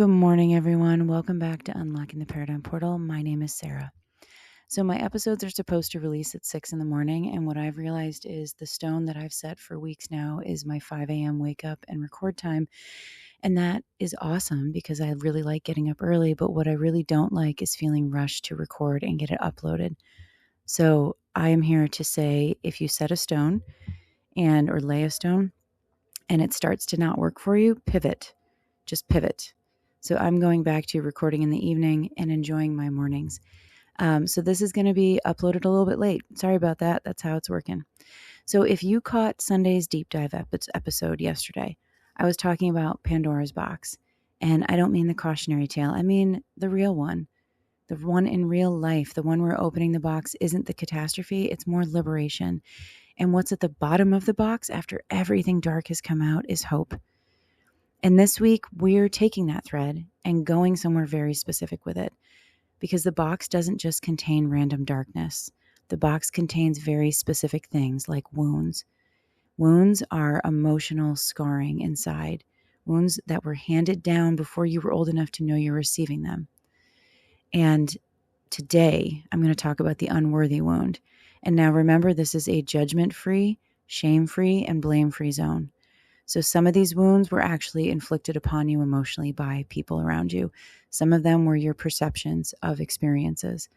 Good morning, everyone. Welcome back to Unlocking the Paradigm Portal. My name is Sarah. So my episodes are supposed to release at 6 in the morning, and what I've realized is the stone that I've set for weeks now is my 5 a.m. wake up and record time. And that is awesome because I really like getting up early, but what I really don't like is feeling rushed to record and get it uploaded. So I am here to say, if you set a stone or lay a stone and it starts to not work for you, pivot. Just pivot. So I'm going back to recording in the evening and enjoying my mornings. So this is going to be uploaded a little bit late. Sorry about that. That's how it's working. So if you caught Sunday's deep dive episode yesterday, I was talking about Pandora's box. And I don't mean the cautionary tale. I mean the real one. The one in real life. The one where opening the box isn't the catastrophe. It's more liberation. And what's at the bottom of the box after everything dark has come out is hope. And this week, we're taking that thread and going somewhere very specific with it, because the box doesn't just contain random darkness. The box contains very specific things like wounds. Wounds are emotional scarring inside, wounds that were handed down before you were old enough to know you're receiving them. And today, I'm going to talk about the unworthy wound. And now remember, this is a judgment-free, shame-free, and blame-free zone. So some of these wounds were actually inflicted upon you emotionally by people around you. Some of them were your perceptions of experiences.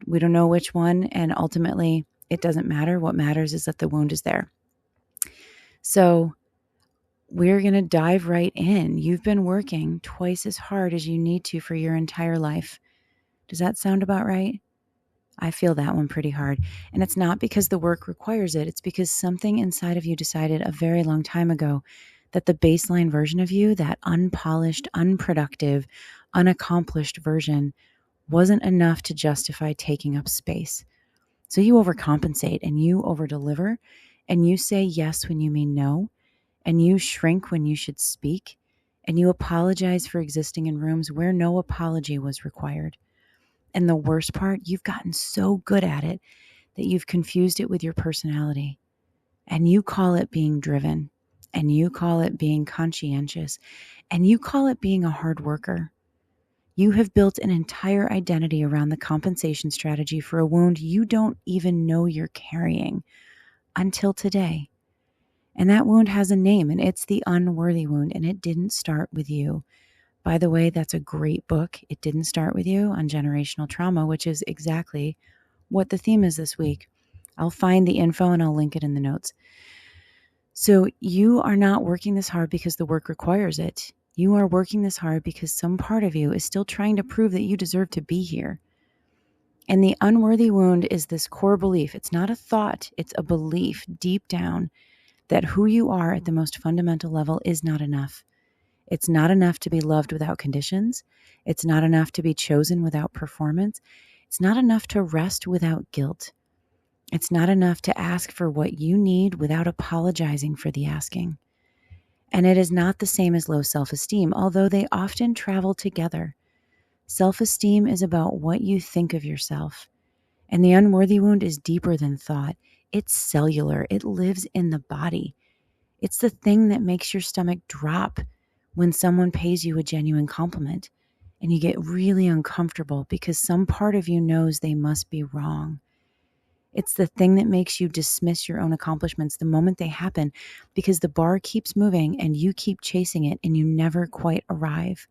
We don't know which one, and ultimately, it doesn't matter. What matters is that the wound is there. So we're going to dive right in. You've been working twice as hard as you need to for your entire life. Does that sound about right? I feel that one pretty hard. And it's not because the work requires it. It's because something inside of you decided a very long time ago that the baseline version of you, that unpolished, unproductive, unaccomplished version, wasn't enough to justify taking up space. So you overcompensate and you overdeliver, and you say yes when you mean no, and you shrink when you should speak, and you apologize for existing in rooms where no apology was required. And the worst part, you've gotten so good at it that you've confused it with your personality. And you call it being driven. And you call it being conscientious. And you call it being a hard worker. You have built an entire identity around the compensation strategy for a wound you don't even know you're carrying until today. And that wound has a name, and it's the unworthy wound, and it didn't start with you. By the way, that's a great book. It didn't start with you, on generational trauma, which is exactly what the theme is this week. I'll find the info and I'll link it in the notes. So you are not working this hard because the work requires it. You are working this hard because some part of you is still trying to prove that you deserve to be here. And the unworthy wound is this core belief. It's not a thought. It's a belief deep down that who you are at the most fundamental level is not enough. It's not enough to be loved without conditions. It's not enough to be chosen without performance. It's not enough to rest without guilt. It's not enough to ask for what you need without apologizing for the asking. And it is not the same as low self-esteem, although they often travel together. Self-esteem is about what you think of yourself. And the unworthy wound is deeper than thought. It's cellular. It lives in the body. It's the thing that makes your stomach drop when someone pays you a genuine compliment and you get really uncomfortable because some part of you knows they must be wrong. It's the thing that makes you dismiss your own accomplishments the moment they happen because the bar keeps moving and you keep chasing it and you never quite arrive.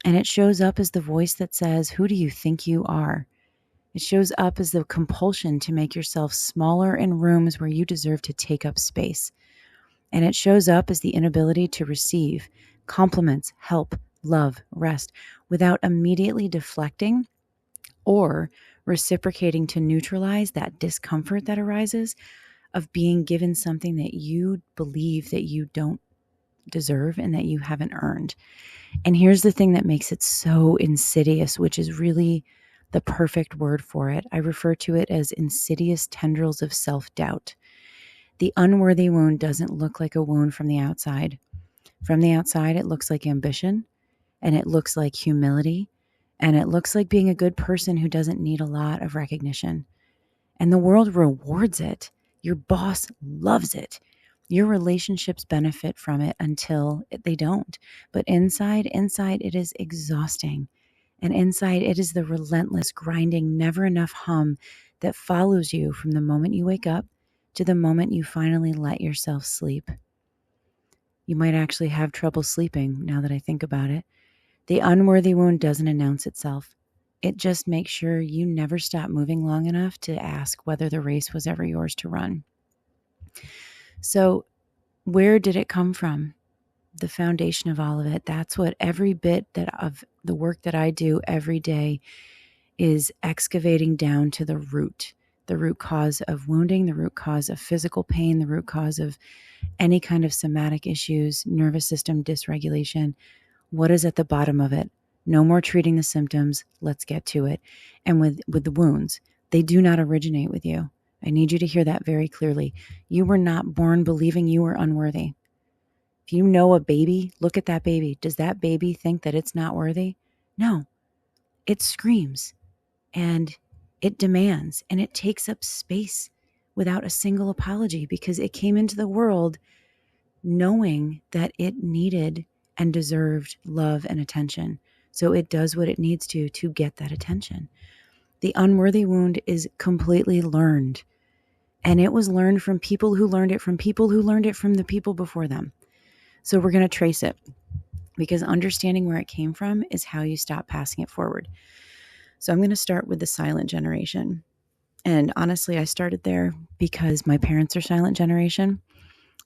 And it shows up as the voice that says, "Who do you think you are?" It shows up as the compulsion to make yourself smaller in rooms where you deserve to take up space. And it shows up as the inability to receive compliments, help, love, rest without immediately deflecting or reciprocating to neutralize that discomfort that arises of being given something that you believe that you don't deserve and that you haven't earned. And here's the thing that makes it so insidious, which is really the perfect word for it. I refer to it as insidious tendrils of self-doubt. The unworthy wound doesn't look like a wound from the outside. From the outside, it looks like ambition, and it looks like humility, and it looks like being a good person who doesn't need a lot of recognition. And the world rewards it. Your boss loves it. Your relationships benefit from it until they don't. But inside it is exhausting. And inside it is the relentless, grinding, never enough hum that follows you from the moment you wake up to the moment you finally let yourself sleep. You might actually have trouble sleeping now that I think about it. The unworthy wound doesn't announce itself. It just makes sure you never stop moving long enough to ask whether the race was ever yours to run. So, where did it come from? The foundation of all of it. That's what every bit of the work that I do every day is excavating down to the root cause of wounding, the root cause of physical pain, the root cause of any kind of somatic issues, nervous system dysregulation. What is at the bottom of it? No more treating the symptoms. Let's get to it. And with the wounds, they do not originate with you. I need you to hear that very clearly. You were not born believing you were unworthy. If you know a baby, look at that baby. Does that baby think that it's not worthy? No. It screams and it demands and it takes up space without a single apology because it came into the world knowing that it needed and deserved love and attention. So it does what it needs to get that attention. The unworthy wound is completely learned. And it was learned from people who learned it from people who learned it from the people before them. So we're going to trace it because understanding where it came from is how you stop passing it forward. So I'm going to start with the silent generation. And honestly, I started there because my parents are silent generation.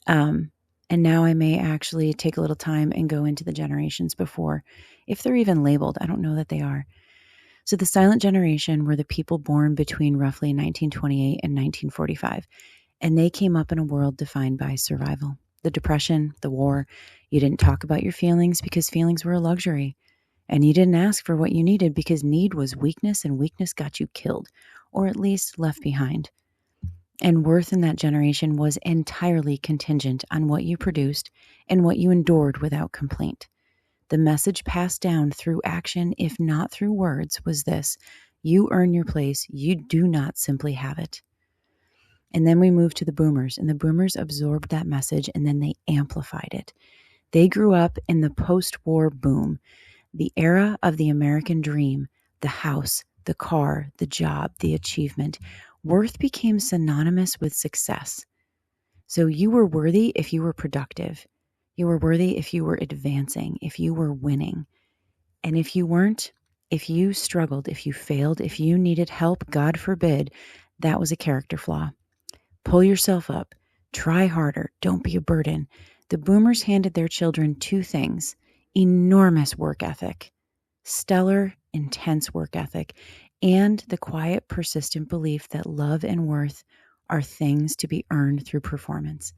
And now I may actually take a little time and go into the generations before, if they're even labeled. I don't know that they are. So the silent generation were the people born between roughly 1928 and 1945. And they came up in a world defined by survival. The Depression, the war. You didn't talk about your feelings because feelings were a luxury. And you didn't ask for what you needed because need was weakness and weakness got you killed, or at least left behind. And worth in that generation was entirely contingent on what you produced and what you endured without complaint. The message passed down through action, if not through words, was this: you earn your place, you do not simply have it. And then we moved to the boomers, and the boomers absorbed that message and then they amplified it. They grew up in the post-war boom, the era of the American dream, the house, the car, the job, the achievement. Worth became synonymous with success. So you were worthy if you were productive. You were worthy if you were advancing, if you were winning. And if you weren't, if you struggled, if you failed, if you needed help, God forbid, that was a character flaw. Pull yourself up. Try harder. Don't be a burden. The boomers handed their children two things: enormous work ethic, stellar, intense work ethic, and the quiet, persistent belief that love and worth are things to be earned through performance.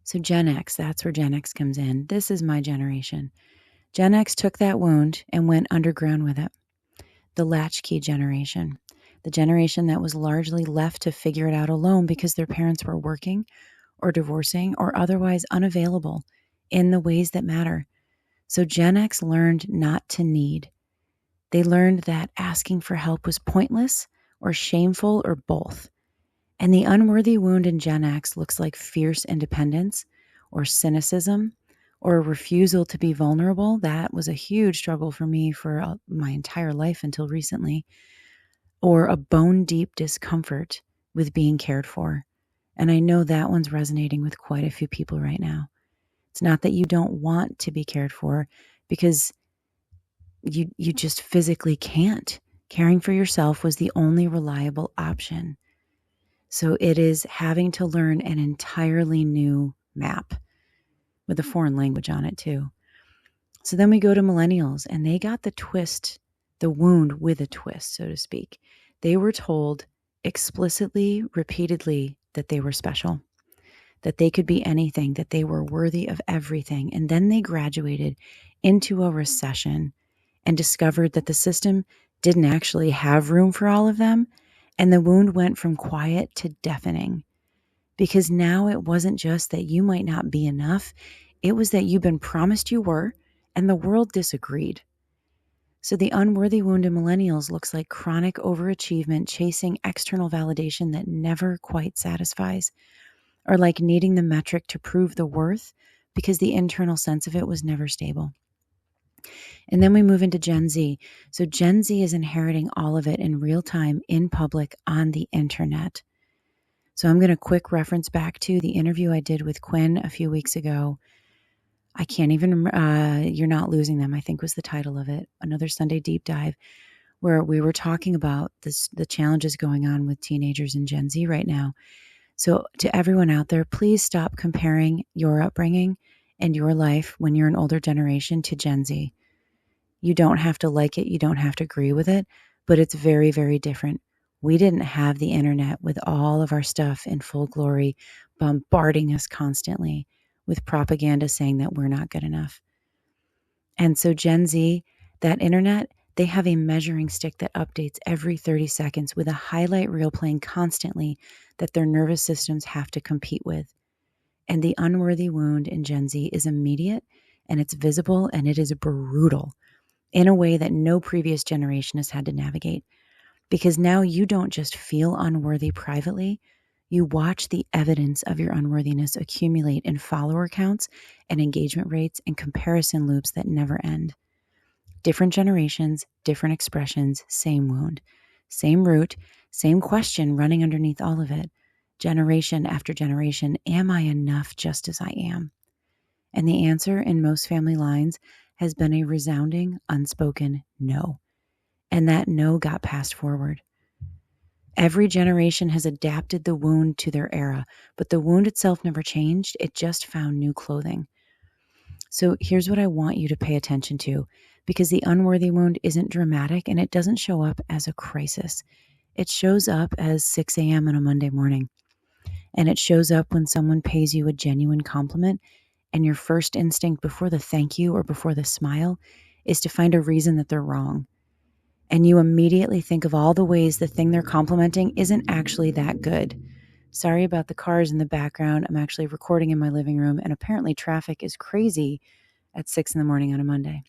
So Gen X, that's where Gen X comes in. This is my generation. Gen X took that wound and went underground with it. The latchkey generation, the generation that was largely left to figure it out alone because their parents were working or divorcing or otherwise unavailable in the ways that matter. So Gen X learned not to need. They learned that asking for help was pointless or shameful or both. And the unworthy wound in Gen X looks like fierce independence or cynicism or a refusal to be vulnerable. That was a huge struggle for me for my entire life until recently. Or a bone-deep discomfort with being cared for. And I know that one's resonating with quite a few people right now. It's not that you don't want to be cared for, because you just physically can't. Caring for yourself was the only reliable option. So it is having to learn an entirely new map with a foreign language on it too. So then we go to millennials, and they got the twist, the wound with a twist, so to speak. They were told explicitly, repeatedly, that they were special, that they could be anything, that they were worthy of everything. And then they graduated into a recession and discovered that the system didn't actually have room for all of them. And the wound went from quiet to deafening, because now it wasn't just that you might not be enough. It was that you've been promised you were, and the world disagreed. So the unworthy wound in millennials looks like chronic overachievement, chasing external validation that never quite satisfies. or like needing the metric to prove the worth because the internal sense of it was never stable. And then we move into Gen Z. So Gen Z is inheriting all of it in real time, in public, on the internet. So I'm going to quick reference back to the interview I did with Quinn a few weeks ago. I can't even, You're Not Losing Them, I think was the title of it. Another Sunday deep dive where we were talking about the challenges going on with teenagers and Gen Z right now. So to everyone out there, please stop comparing your upbringing and your life when you're an older generation to Gen Z. You don't have to like it. You don't have to agree with it, but it's very, very different. We didn't have the internet with all of our stuff in full glory, bombarding us constantly with propaganda saying that we're not good enough. And so Gen Z, that internet, they have a measuring stick that updates every 30 seconds with a highlight reel playing constantly that their nervous systems have to compete with. And the unworthy wound in Gen Z is immediate, and it's visible, and it is brutal in a way that no previous generation has had to navigate. Because now you don't just feel unworthy privately, you watch the evidence of your unworthiness accumulate in follower counts and engagement rates and comparison loops that never end. Different generations, different expressions, same wound, same root, same question running underneath all of it. Generation after generation, am I enough just as I am? And the answer in most family lines has been a resounding, unspoken no. And that no got passed forward. Every generation has adapted the wound to their era, but the wound itself never changed. It just found new clothing. So here's what I want you to pay attention to, because the unworthy wound isn't dramatic and it doesn't show up as a crisis. It shows up as 6 a.m. on a Monday morning. And it shows up when someone pays you a genuine compliment, and your first instinct before the thank you or before the smile is to find a reason that they're wrong. And you immediately think of all the ways the thing they're complimenting isn't actually that good. Sorry about the cars in the background. I'm actually recording in my living room, and apparently traffic is crazy at 6 a.m. on a Monday.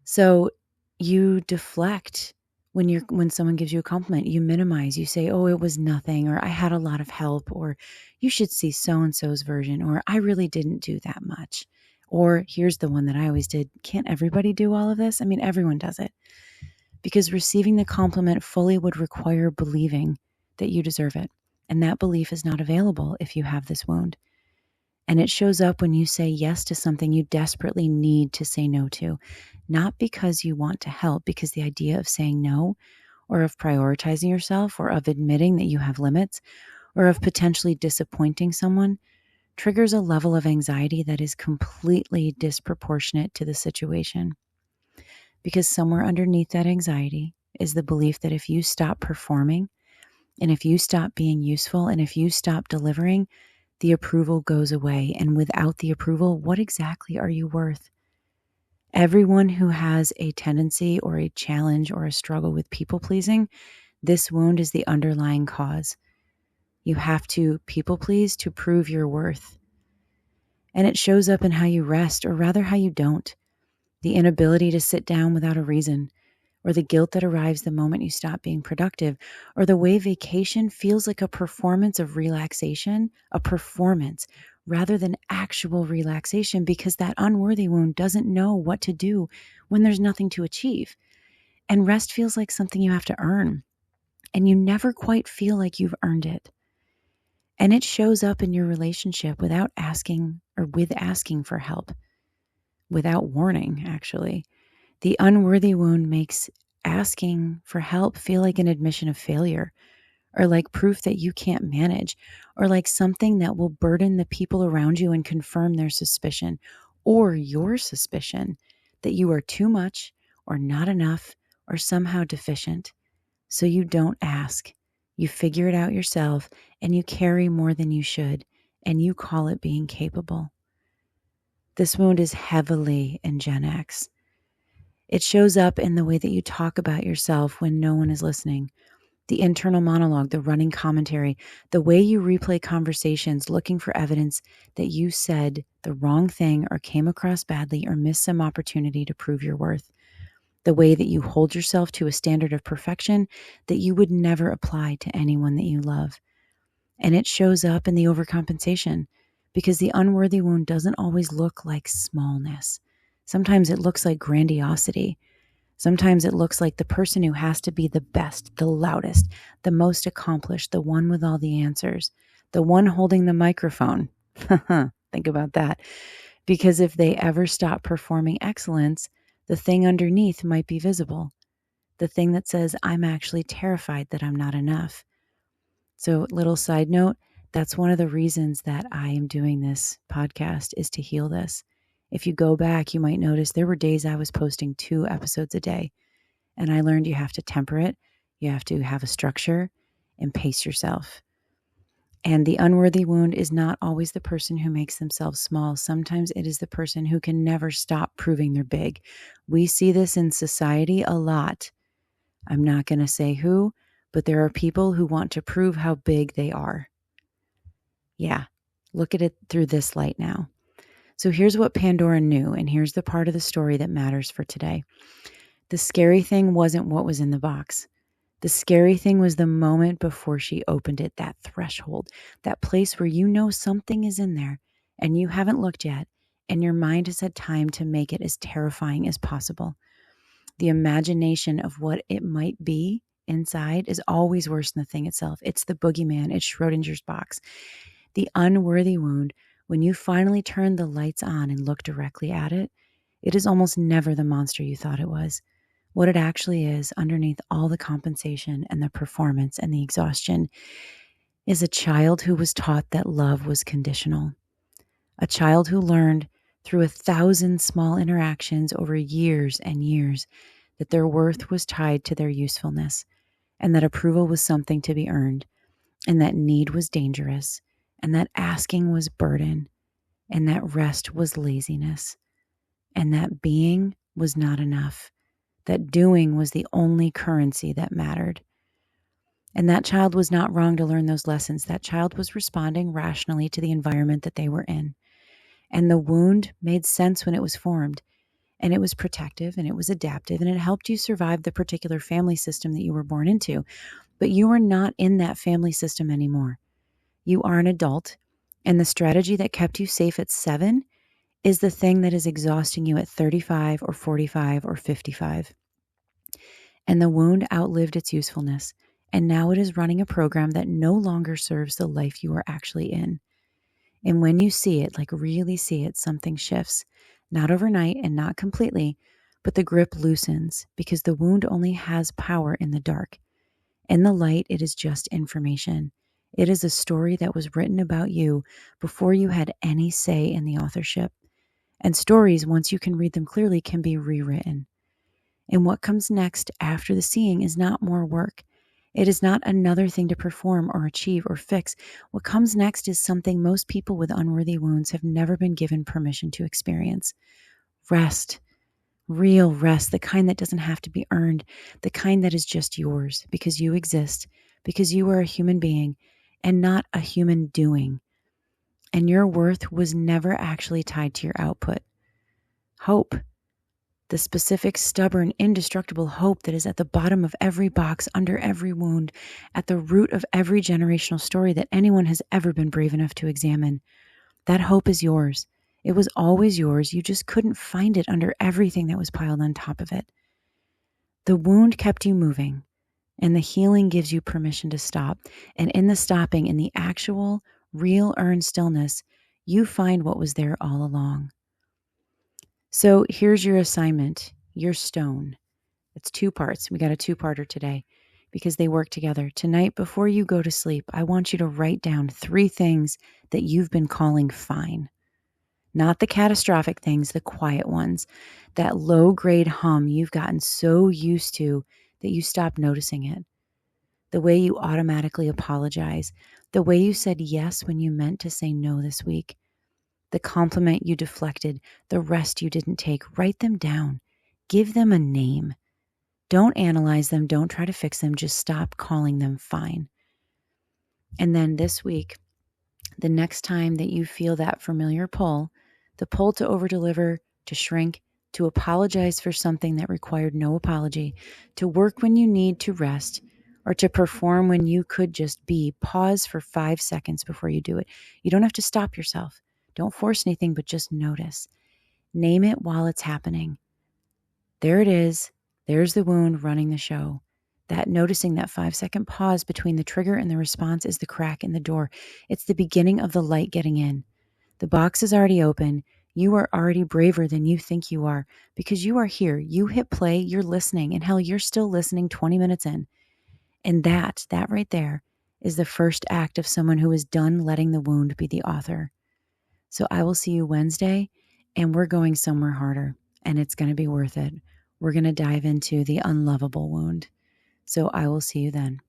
So you deflect when someone gives you a compliment. You minimize. You say, oh, it was nothing, or I had a lot of help, or you should see so-and-so's version, or I really didn't do that much. Or here's the one that I always did. Can't everybody do all of this? I mean, everyone does it. Because receiving the compliment fully would require believing that you deserve it. And that belief is not available if you have this wound. And it shows up when you say yes to something you desperately need to say no to, not because you want to help, because the idea of saying no, or of prioritizing yourself, or of admitting that you have limits, or of potentially disappointing someone, triggers a level of anxiety that is completely disproportionate to the situation. Because somewhere underneath that anxiety is the belief that if you stop performing, and if you stop being useful, and if you stop delivering, the approval goes away. And without the approval, what exactly are you worth? Everyone who has a tendency or a challenge or a struggle with people pleasing, this wound is the underlying cause. You have to people please to prove your worth. And it shows up in how you rest, or rather how you don't. The inability to sit down without a reason, or the guilt that arrives the moment you stop being productive, or the way vacation feels like a performance of relaxation, a performance rather than actual relaxation, because that unworthy wound doesn't know what to do when there's nothing to achieve. And rest feels like something you have to earn, and you never quite feel like you've earned it. And it shows up in your relationship without asking, or with asking for help, without warning, actually. The unworthy wound makes asking for help feel like an admission of failure, or like proof that you can't manage, or like something that will burden the people around you and confirm their suspicion, or your suspicion that you are too much, or not enough, or somehow deficient. So you don't ask. You figure it out yourself, and you carry more than you should, and you call it being capable. This wound is heavily in Gen X. It shows up in the way that you talk about yourself when no one is listening. The internal monologue, the running commentary, the way you replay conversations looking for evidence that you said the wrong thing or came across badly or missed some opportunity to prove your worth. The way that you hold yourself to a standard of perfection that you would never apply to anyone that you love. And it shows up in the overcompensation because the unworthy wound doesn't always look like smallness. Sometimes it looks like grandiosity. Sometimes it looks like the person who has to be the best, the loudest, the most accomplished, the one with all the answers, the one holding the microphone. Think about that. Because if they ever stop performing excellence, the thing underneath might be visible. The thing that says, I'm actually terrified that I'm not enough. So, little side note, that's one of the reasons that I am doing this podcast is to heal this. If you go back, you might notice there were days I was posting 2 episodes a day. And I learned you have to temper it. You have to have a structure and pace yourself. And the unworthy wound is not always the person who makes themselves small. Sometimes it is the person who can never stop proving they're big. We see this in society a lot. I'm not going to say who, but there are people who want to prove how big they are. Yeah, look at it through this light now. So here's what Pandora knew, and here's the part of the story that matters for today. The scary thing wasn't what was in the box. The scary thing was the moment before she opened it, that threshold, that place where you know something is in there and you haven't looked yet, and your mind has had time to make it as terrifying as possible. The imagination of what it might be inside is always worse than the thing itself. It's the boogeyman. It's Schrodinger's box. The unworthy wound, when you finally turn the lights on and look directly at it, it is almost never the monster you thought it was. What it actually is, underneath all the compensation and the performance and the exhaustion, is a child who was taught that love was conditional. A child who learned through 1,000 small interactions over years and years that their worth was tied to their usefulness, and that approval was something to be earned, and that need was dangerous, and that asking was burden, and that rest was laziness, and that being was not enough, that doing was the only currency that mattered. And that child was not wrong to learn those lessons. That child was responding rationally to the environment that they were in. And the wound made sense when it was formed. And it was protective and it was adaptive and it helped you survive the particular family system that you were born into. But you are not in that family system anymore. You are an adult. And the strategy that kept you safe at 7 is the thing that is exhausting you at 35 or 45 or 55. And the wound outlived its usefulness. And now it is running a program that no longer serves the life you are actually in. And when you see it, like really see it, something shifts. Not overnight and not completely, but the grip loosens because the wound only has power in the dark. In the light, it is just information. It is a story that was written about you before you had any say in the authorship. And stories, once you can read them clearly, can be rewritten. And what comes next after the seeing is not more work. It is not another thing to perform or achieve or fix. What comes next is something most people with unworthy wounds have never been given permission to experience. Rest. Real rest, the kind that doesn't have to be earned, the kind that is just yours because you exist, because you are a human being and not a human doing. And your worth was never actually tied to your output. Hope. The specific, stubborn, indestructible hope that is at the bottom of every box, under every wound, at the root of every generational story that anyone has ever been brave enough to examine. That hope is yours. It was always yours. You just couldn't find it under everything that was piled on top of it. The wound kept you moving, and the healing gives you permission to stop. And in the stopping, in the actual, real earned stillness, you find what was there all along. So here's your assignment, your stone. It's 2 parts. We got a 2-parter today because they work together. Tonight, before you go to sleep, I want you to write down 3 things that you've been calling fine. Not the catastrophic things, the quiet ones. That low-grade hum you've gotten so used to that you stopped noticing it. The way you automatically apologize. The way you said yes when you meant to say no this week. The compliment you deflected, the rest you didn't take. Write them down. Give them a name. Don't analyze them. Don't try to fix them. Just stop calling them fine. And then this week, the next time that you feel that familiar pull, the pull to overdeliver, to shrink, to apologize for something that required no apology, to work when you need to rest, or to perform when you could just be. Pause for 5 seconds before you do it. You don't have to stop yourself. Don't force anything, but just notice. Name it while it's happening. There it is. There's the wound running the show. That noticing that 5-second pause between the trigger and the response is the crack in the door. It's the beginning of the light getting in. The box is already open. You are already braver than you think you are because you are here. You hit play, you're listening, and hell, you're still listening 20 minutes in. And that right there is the first act of someone who is done letting the wound be the author. So I will see you Wednesday, and we're going somewhere harder, and it's going to be worth it. We're going to dive into the unlovable wound. So I will see you then.